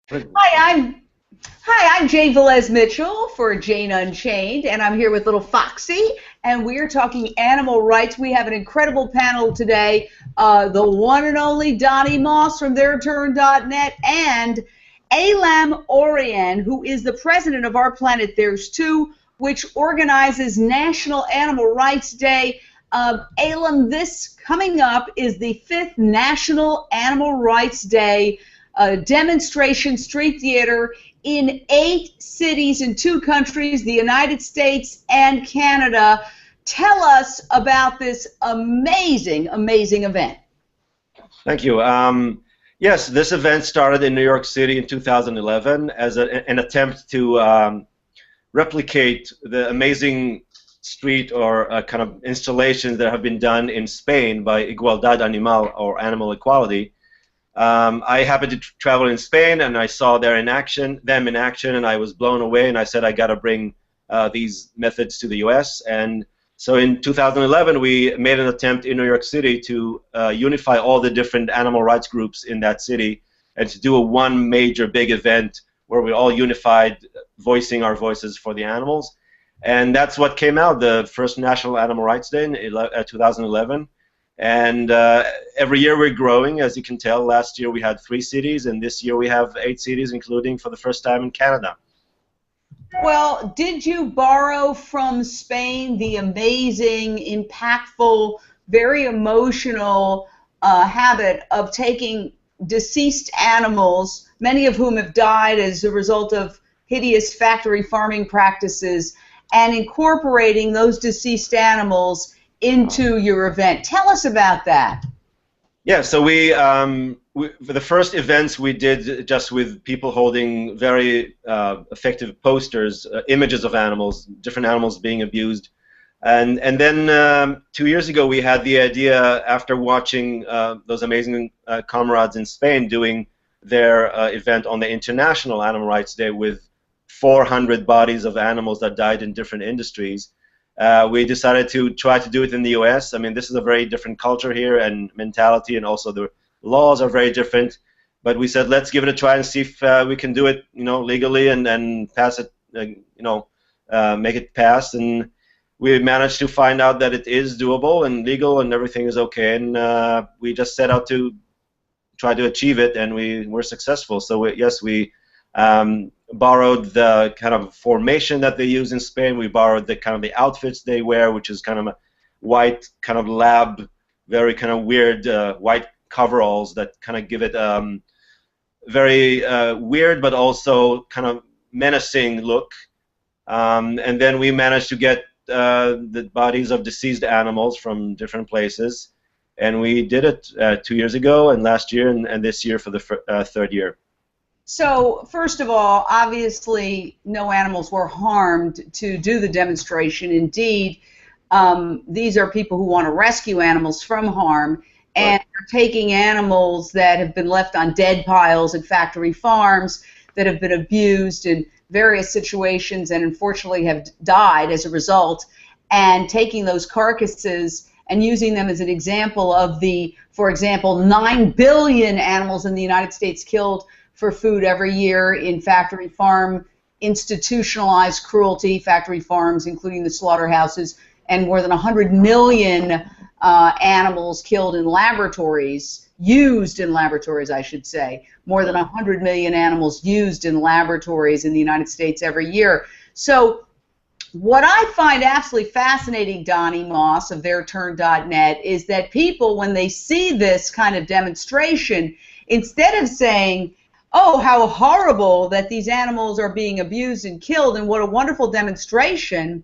Hi, I'm I'm Jane Velez Mitchell for Jane Unchained, and I'm here with little Foxy, and we're talking animal rights. We have an incredible panel today. The one and only Donnie Moss from TheirTurn.net and Aylam Orian, who is the president of Our Planet There's Two, which organizes National Animal Rights Day. Aylam, this coming up is the fifth National Animal Rights Day demonstration street theater in 8 cities in 2 countries, the United States and Canada. Tell us about this amazing, amazing event. Thank you. Yes, this event started in New York City in 2011 as an attempt to replicate the amazing street or kind of installations that have been done in Spain by Igualdad Animal, or Animal Equality. I happened to travel in Spain, and I saw them in action, and I was blown away. And I said, I got to bring these methods to the U.S. And so in 2011, we made an attempt in New York City to unify all the different animal rights groups in that city, and to do one major big event where we all unified, voicing our voices for the animals. And that's what came out, the first National Animal Rights Day in 2011. And every year we're growing, as you can tell. Last year we had 3 cities, and this year we have 8 cities, including for the first time in Canada. Well, did you borrow from Spain the amazing, impactful, very emotional habit of taking deceased animals, many of whom have died as a result of hideous factory farming practices, and incorporating those deceased animals into your event? Tell us about that. Yeah, so we for the first events we did just with people holding very effective posters, images of animals, different animals being abused, and then 2 years ago we had the idea, after watching those amazing comrades in Spain doing their event on the International Animal Rights Day with 400 bodies of animals that died in different industries. We decided to try to do it in the U.S. I mean, this is a very different culture here and mentality, and also the laws are very different. But we said, let's give it a try and see if we can do it, legally and pass it, make it pass. And we managed to find out that it is doable and legal and everything is okay. And we just set out to try to achieve it, and we were successful. So yes, we borrowed the kind of formation that they use in Spain. We borrowed the kind of the outfits they wear, which is kind of a white kind of lab, very kind of weird white coveralls that kind of give it very weird but also kind of menacing look. And then we managed to get the bodies of deceased animals from different places, and we did it 2 years ago and last year and this year for the 3rd year. So, first of all, obviously no animals were harmed to do the demonstration. Indeed, these are people who want to rescue animals from harm, and are taking animals that have been left on dead piles at factory farms, that have been abused in various situations and unfortunately have died as a result, and taking those carcasses and using them as an example of the, for example, 9 billion animals in the United States killed for food every year in factory farm, institutionalized cruelty, factory farms, including the slaughterhouses, and more than 100 million animals killed in laboratories, used in laboratories, I should say. More than 100 million animals used in laboratories in the United States every year. So what I find absolutely fascinating, Donnie Moss of TheirTurn.net, is that people, when they see this kind of demonstration, instead of saying, oh, how horrible that these animals are being abused and killed, and what a wonderful demonstration,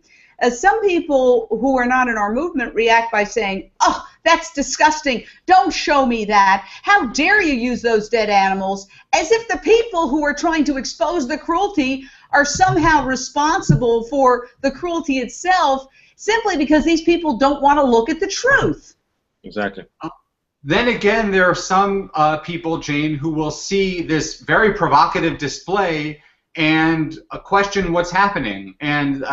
some people who are not in our movement react by saying, oh, that's disgusting, don't show me that, how dare you use those dead animals, as if the people who are trying to expose the cruelty are somehow responsible for the cruelty itself, simply because these people don't want to look at the truth. Exactly. Then again, there are some people, Jane, who will see this very provocative display and question what's happening. And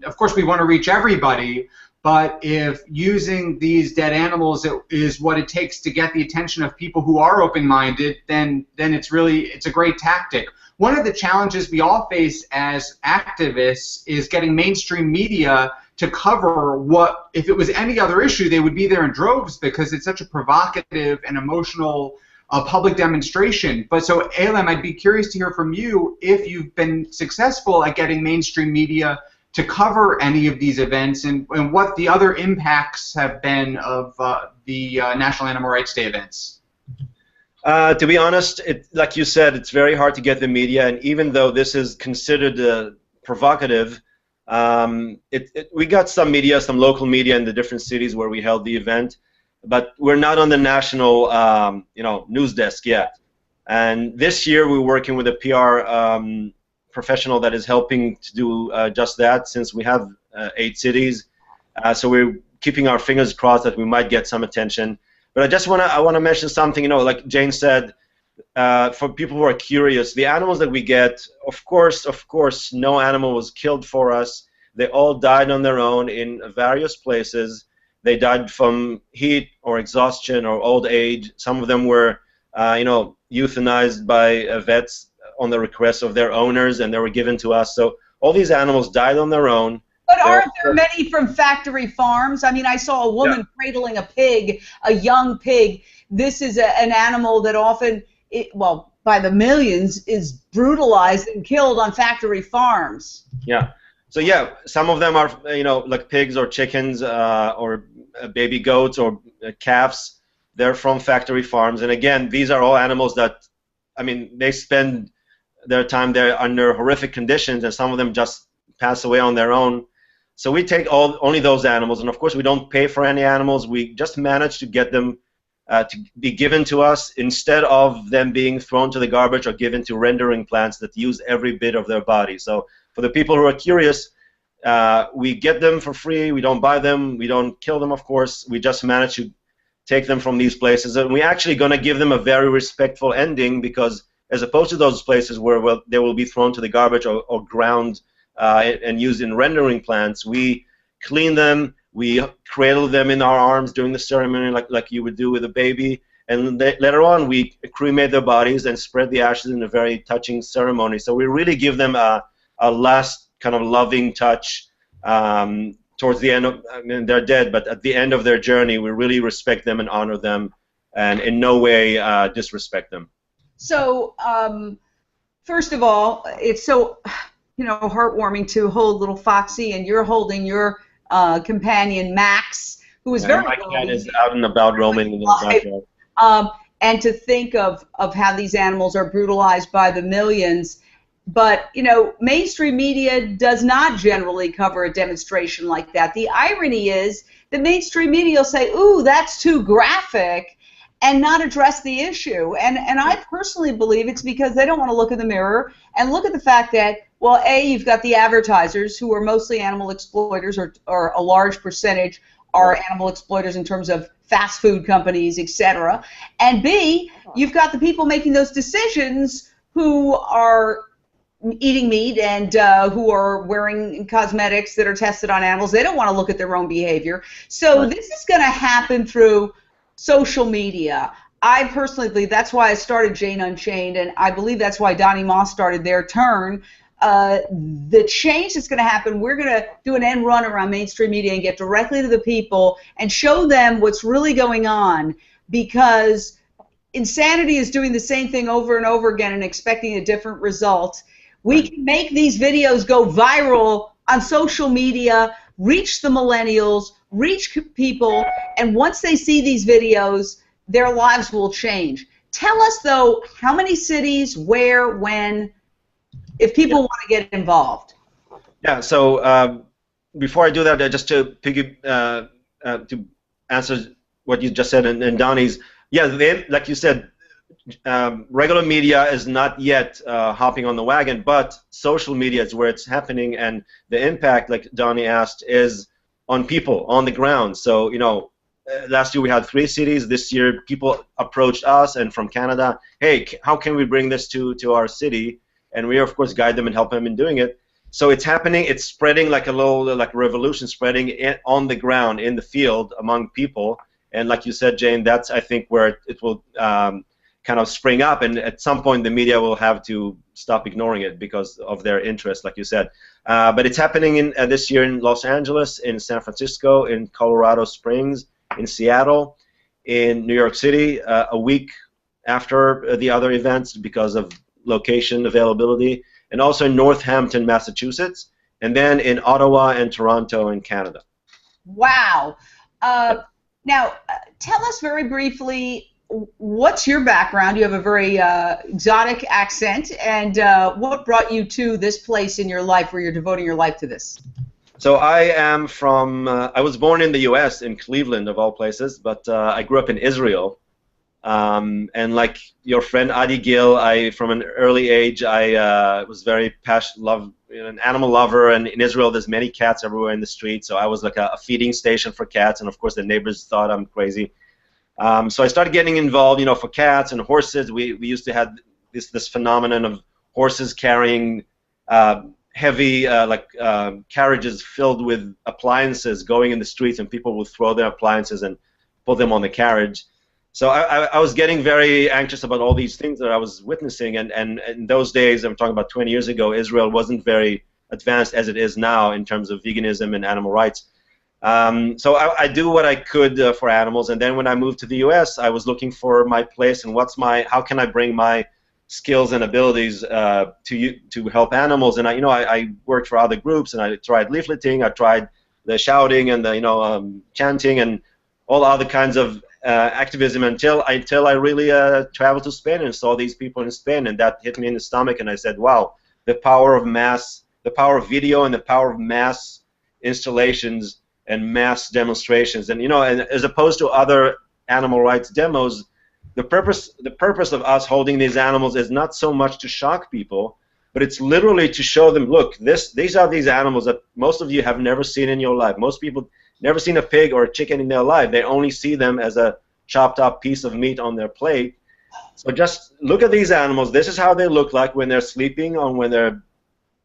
of course, we want to reach everybody, but if using these dead animals is what it takes to get the attention of people who are open-minded, then it's a great tactic. One of the challenges we all face as activists is getting mainstream media to cover what, if it was any other issue, they would be there in droves because it's such a provocative and emotional public demonstration. But so, Aylam, I'd be curious to hear from you if you've been successful at getting mainstream media to cover any of these events and what the other impacts have been of the National Animal Rights Day events. To be honest, like you said, it's very hard to get the media, and even though this is considered provocative, we got some media, some local media in the different cities where we held the event, but we're not on the national news desk yet. And this year we're working with a PR professional that is helping to do just that, since we have 8 cities. So we're keeping our fingers crossed that we might get some attention. But I want to mention something, like Jane said, for people who are curious, the animals that we get, of course, no animal was killed for us. They all died on their own in various places. They died from heat or exhaustion or old age. Some of them were, euthanized by vets on the request of their owners, and they were given to us. So all these animals died on their own. But aren't there many from factory farms? I mean, I saw a woman cradling a pig, a young pig. This is an animal that often, by the millions, is brutalized and killed on factory farms. Yeah. So yeah, some of them are, like pigs or chickens or baby goats or calves. They're from factory farms. And again, these are all animals that, they spend their time there under horrific conditions, and some of them just pass away on their own. So we take only those animals, and of course we don't pay for any animals. We just manage to get them to be given to us instead of them being thrown to the garbage or given to rendering plants that use every bit of their body. So for the people who are curious, we get them for free. We don't buy them. We don't kill them, of course. We just manage to take them from these places, and we're actually going to give them a very respectful ending, because as opposed to those places where they will be thrown to the garbage or ground and used in rendering plants, we clean them, we cradle them in our arms during the ceremony like you would do with a baby, and later on we cremate their bodies and spread the ashes in a very touching ceremony. So we really give them a last kind of loving touch towards the end of, they're dead, but at the end of their journey we really respect them and honor them, and in no way disrespect them. So first of all, it's so heartwarming to hold little Foxy, and you're holding your companion Max, who is very my cat is out and about roaming in the backyard. And to think of how these animals are brutalized by the millions. But mainstream media does not generally cover a demonstration like that. The irony is the mainstream media will say, "Ooh, that's too graphic," and not address the issue. And I personally believe it's because they don't want to look in the mirror and look at the fact that, well, A, you've got the advertisers who are mostly animal exploiters, or a large percentage are animal exploiters in terms of fast food companies, etc. And B, you've got the people making those decisions who are eating meat and who are wearing cosmetics that are tested on animals. They don't want to look at their own behavior. So this is going to happen through social media. I personally believe that's why I started Jane Unchained, and I believe that's why Donnie Moss started Their Turn. The change that's going to happen, we're going to do an end run around mainstream media and get directly to the people and show them what's really going on, because insanity is doing the same thing over and over again and expecting a different result. We can make these videos go viral on social media, reach the millennials, reach people, and once they see these videos, their lives will change. Tell us, though, how many cities, where, when, if people want to get involved. Yeah, so before I do that, just to to answer what you just said and Donnie's, like you said, regular media is not yet hopping on the wagon, but social media is where it's happening, and the impact, like Donnie asked, is on people on the ground. So last year we had 3 cities. This year people approached us and from Canada, hey, how can we bring this to our city? And we of course guide them and help them in doing it. So it's happening. It's spreading like a little like revolution, spreading on the ground in the field among people. And like you said, Jane, that's I think where it will kind of spring up. And at some point, the media will have to stop ignoring it because of their interest, like you said. But it's happening in this year in Los Angeles, in San Francisco, in Colorado Springs, in Seattle, in New York City, a week after the other events because of location availability, and also in Northampton, Massachusetts, and then in Ottawa and Toronto in Canada. Wow. Now, tell us very briefly, what's your background? You have a very exotic accent, and what brought you to this place in your life where you're devoting your life to this? So I am from, I was born in the U.S., in Cleveland, of all places, but I grew up in Israel. And like your friend Adi Gil, from an early age, I was very passionate, an animal lover, and in Israel there's many cats everywhere in the street, so I was like a feeding station for cats, and of course the neighbors thought I'm crazy. So I started getting involved, for cats and horses. We used to have this phenomenon of horses carrying heavy carriages filled with appliances going in the streets, and people would throw their appliances and put them on the carriage. So I was getting very anxious about all these things that I was witnessing, and in those days, I'm talking about 20 years ago, Israel wasn't very advanced as it is now in terms of veganism and animal rights. So I do what I could for animals, and then when I moved to the U.S., I was looking for my place and how can I bring my skills and abilities to help animals. And I worked for other groups, and I tried leafleting, I tried the shouting and the chanting and all other kinds of activism until I really traveled to Spain and saw these people in Spain, and that hit me in the stomach, and I said, wow, the power of video and the power of mass installations and mass demonstrations, and and as opposed to other animal rights demos, the purpose of us holding these animals is not so much to shock people, but it's literally to show them, look, these are these animals that most of you have never seen in your life. Most people never seen a pig or a chicken in their life. They only see them as a chopped up piece of meat on their plate. So just look at these animals. This is how they look like when they're sleeping or when they're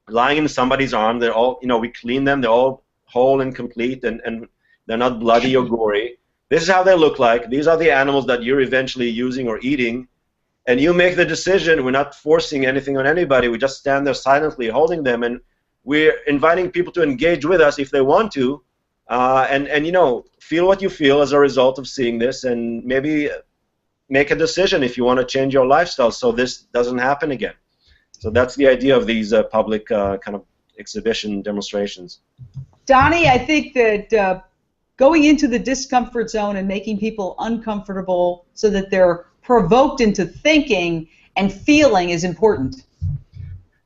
lying in somebody's arm. They're all, we clean them. They're all whole and complete, and they're not bloody or gory. This is how they look like. These are the animals that you're eventually using or eating, and you make the decision. We're not forcing anything on anybody. We just stand there silently holding them, and we're inviting people to engage with us if they want to, and feel what you feel as a result of seeing this, and maybe make a decision if you want to change your lifestyle so this doesn't happen again. So that's the idea of these public kind of exhibition demonstrations. Donnie, I think that going into the discomfort zone and making people uncomfortable so that they're provoked into thinking and feeling is important.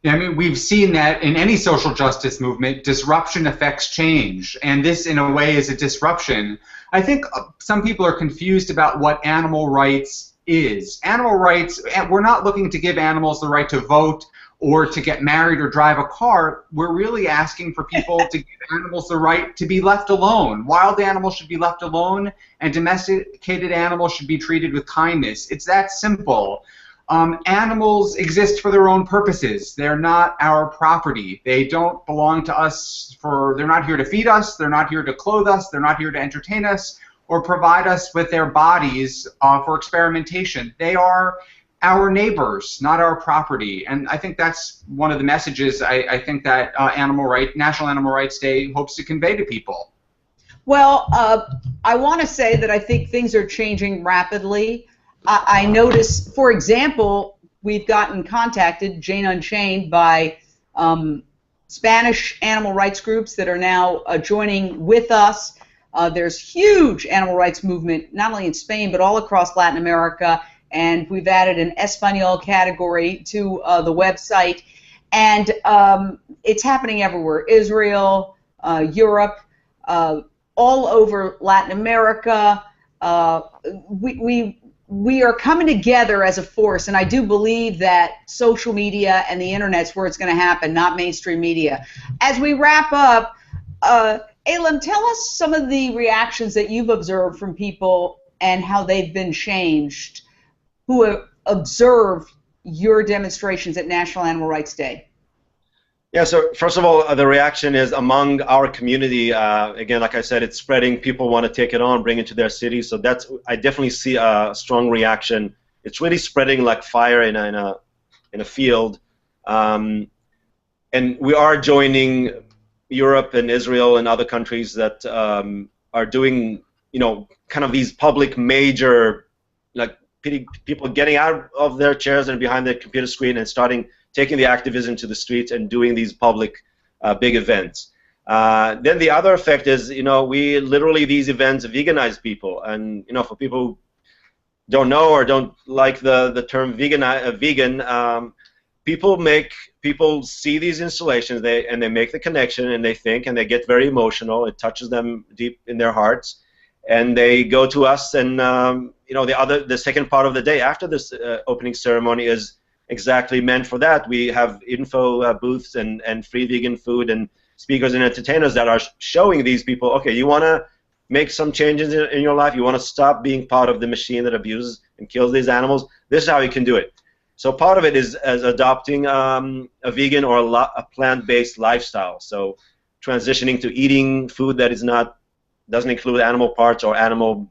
Yeah, I mean, we've seen that in any social justice movement, disruption affects change, and this, in a way, is a disruption. I think some people are confused about what animal rights is. Animal rights, we're not looking to give animals the right to vote or to get married or drive a car. We're really asking for people to give animals the right to be left alone. Wild animals should be left alone, and domesticated animals should be treated with kindness. It's that simple. Animals exist for their own purposes. They're not our property. They don't belong to us they're not here to feed us, they're not here to clothe us, they're not here to entertain us or provide us with their bodies for experimentation. They are our neighbors, not our property. And I think that's one of the messages I think that National Animal Rights Day hopes to convey to people. Well, I want to say that I think things are changing rapidly. I notice, for example, we've gotten contacted, Jane Unchained, by Spanish animal rights groups that are now joining with us. There's huge animal rights movement, not only in Spain, but all across Latin America. And we've added an Espanol category to the website, and it's happening everywhere. Israel, Europe, all over Latin America. We are coming together as a force, and I do believe that social media and the internet's where it's going to happen, not mainstream media. As we wrap up, Aylam, tell us some of the reactions that you've observed from people and how they've been changed who have observed your demonstrations at National Animal Rights Day. Yeah, so first of all, the reaction is among our community. Again, like I said, it's spreading. People want to take it on, bring it to their city. So I definitely see a strong reaction. It's really spreading like fire in a field. And we are joining Europe and Israel and other countries that are doing, kind of these public major, like people getting out of their chairs and behind their computer screen and taking the activism to the streets and doing these public big events. Then the other effect is, we literally, these events veganize people. And, for people who don't know or don't like the term vegan, people see these installations, and they make the connection, and they think, and they get very emotional. It touches them deep in their hearts, and they go to us. And the second part of the day after this opening ceremony is exactly meant for that. We have info booths and free vegan food and speakers and entertainers that are showing these people, okay, you want to make some changes in your life, you want to stop being part of the machine that abuses and kills these animals, this is how you can do it. So part of it is as adopting a vegan or a plant-based lifestyle. So transitioning to eating food that doesn't include animal parts or animal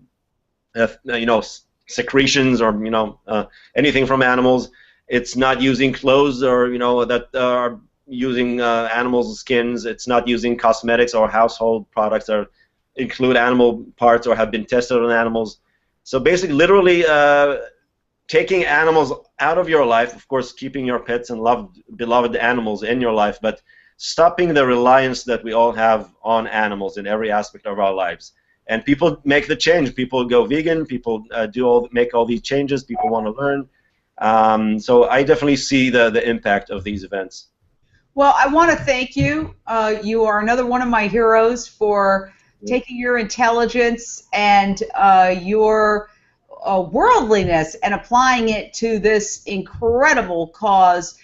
secretions or anything from animals. It's not using clothes or that are using animals' skins. It's not using cosmetics or household products that include animal parts or have been tested on animals. So basically, literally taking animals out of your life, of course, keeping your pets and beloved animals in your life, but stopping the reliance that we all have on animals in every aspect of our lives. And people make the change. People go vegan. People make all these changes. People want to learn. So I definitely see the impact of these events. Well, I want to thank you. You are another one of my heroes for taking your intelligence and your worldliness and applying it to this incredible cause.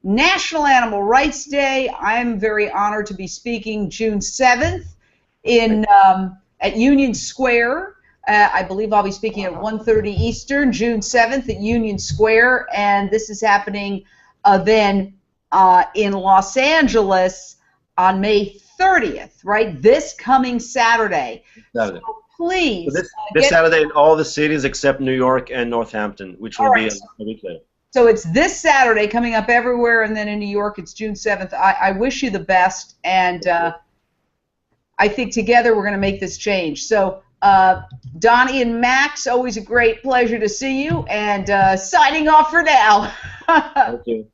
National Animal Rights Day. I'm very honored to be speaking June 7th at Union Square. I believe I'll be speaking at 1:30 Eastern, June 7th at Union Square, and this is happening then in Los Angeles on May 30th, right? This coming Saturday. So please. So this Saturday in all the cities except New York and Northampton, which will be a week later. So it's this Saturday coming up everywhere, and then in New York it's June 7th. I wish you the best, and I think together we're going to make this change. So Donnie and Max, always a great pleasure to see you, and signing off for now. Thank you.